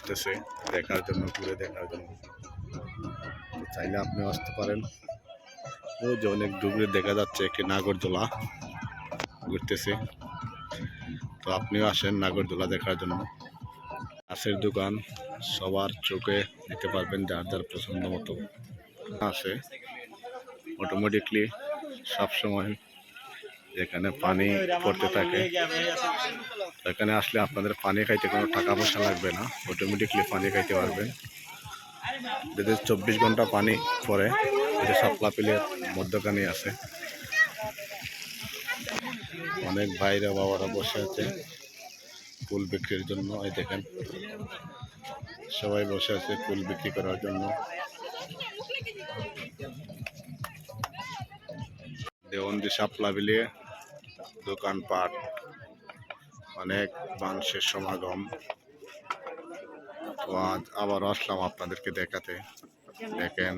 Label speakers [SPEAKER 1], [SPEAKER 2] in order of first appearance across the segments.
[SPEAKER 1] আসতেছে দেখার জন্য, ঘুরে দেখার জন্য। চাইলে আপনিও আসতে পারেন। ও যে অনেক দূরে দেখা যাচ্ছে একটি নাগরদোলা ঘুরতেছে, তো আপনিও আসেন নাগরদোলা দেখার জন্য। গাছের দোকান সবার চোখে দিতে পারবেন যার যার পছন্দ মতো আসে। অটোমেটিকলি সবসময় এখানে পানি পড়তে থাকে, এখানে আসলে আপনাদের পানি খাইতে কোনো টাকা পয়সা লাগবে না, অটোমেটিকলি পানি খাইতে পারবেন। যদি 24 ঘন্টা পানি পড়ে, এটা শাপলা বিলের মধ্যখানে আছে। অনেক ভাইরা বাবারা বসে আছে ফুল বিক্রির জন্য। এই দেখেন সবাই বসে আছে ফুল বিক্রি করার জন্য। দেওবন্দি শাপলা বিলে দোকানপাট, অনেক মানুষের সমাগম। তো আজ আবার আসলাম আপনাদেরকে দেখাতে। দেখেন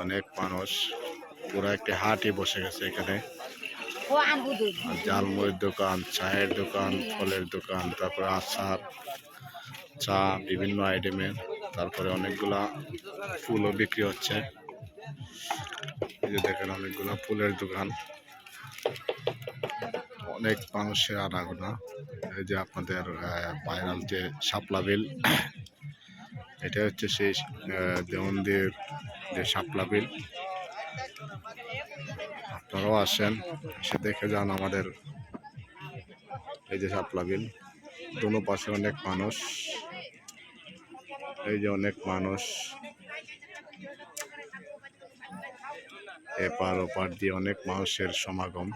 [SPEAKER 1] অনেক মানুষ, পুরো একটা হাটই বসে গেছে এখানে। জালমুড়ির দোকান, চায়ের দোকান, ফলের দোকান, তারপরে আচার, চা, বিভিন্ন আইটেমের, তারপরে অনেকগুলা ফুলও বিক্রি হচ্ছে। এই যে দেখেন অনেকগুলা ফুলের দোকান, অনেক মানুষের আনাগোনা। এই যে আপনাদের ভাইরাল যে শাপলা বিল, এটা হচ্ছে সেই দেওবন্দির যে শাপলা বিল। আপনারাও আসেন, এসে দেখে যান আমাদের এই যে শাপলা বিল। দোনো পাশে অনেক মানুষ, এই যে অনেক মানুষ এপার ওপার দিয়ে অনেক মানুষের সমাগম।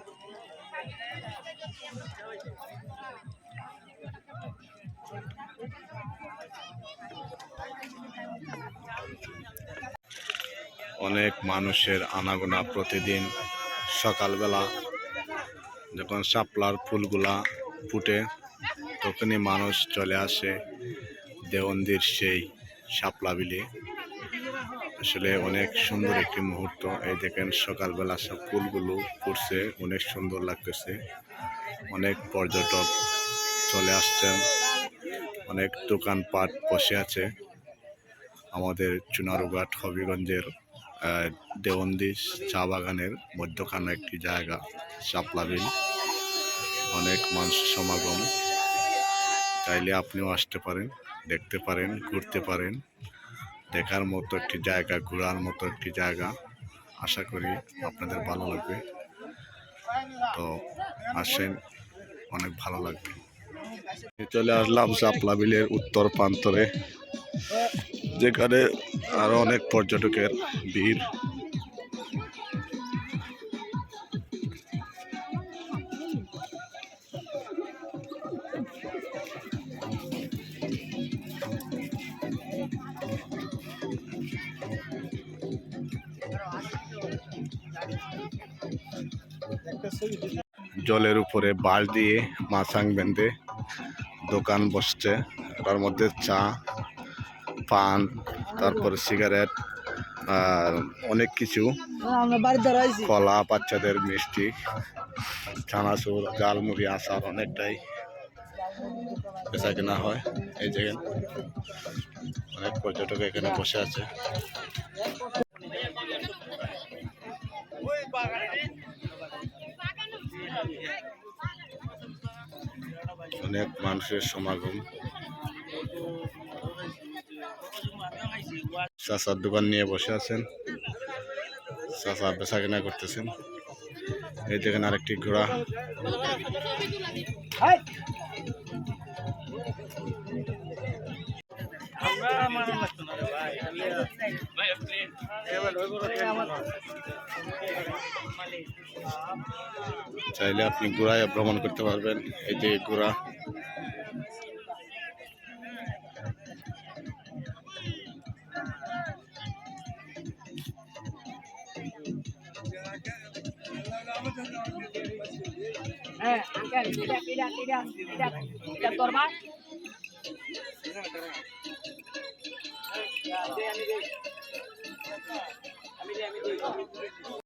[SPEAKER 1] অনেক মানুষের আনাগোনা প্রতিদিন সকালবেলা যখন শাপলার ফুলগুলা ফুটে, তখনই মানুষ চলে আসে দেওবন্দির সেই শাপলা বিলে। আসলে অনেক সুন্দর একটি মুহূর্ত। এই দেখেন সকালবেলা সব ফুলগুলো ফুটছে, অনেক সুন্দর লাগতেছে। অনেক পর্যটক চলে আসছেন, অনেক দোকানপাট বসে আছে। আমাদের চুনারুঘাট হবিগঞ্জের দেওবন্দি চা বাগানের মধ্যখানে একটি জায়গা শাপলা বিল। অনেক মানুষ সমাগম, চাইলে আপনিও আসতে পারেন, দেখতে পারেন, ঘুরতে পারেন। দেখার মতো একটি জায়গা, ঘোরার মতো একটি জায়গা। আশা করি আপনাদের ভালো লাগবে। তো আসেন, অনেক ভালো লাগবে। চলে আসলাম শাপলা বিলের উত্তর প্রান্তরে, যেখানে আরো অনেক পর্যটকের ভিড়। জলের উপরে বাঁশ দিয়ে মাছাং বেঁধে দোকান বসছে, তার মধ্যে চা, পান, তারপরে সিগারেট আর অনেক কিছু, কলা, বাচ্চাদের মিষ্টি, চানাচুর, জালমুড়ি, আচার অনেকটাই বেচা কেনা হয়। এই যে অনেক পর্যটক এখানে বসে আছে। অনেক মানুষের সমাগম। চাচার দোকান নিয়ে বসে আছেন, চাচা বেচা কেনা করতেছেন। এই দেখেন আরেকটি ঘোড়া। চাইলে আপনি ঘোড়ায় ভ্রমণ করতে পারবেন। এই যে ঘোড়া,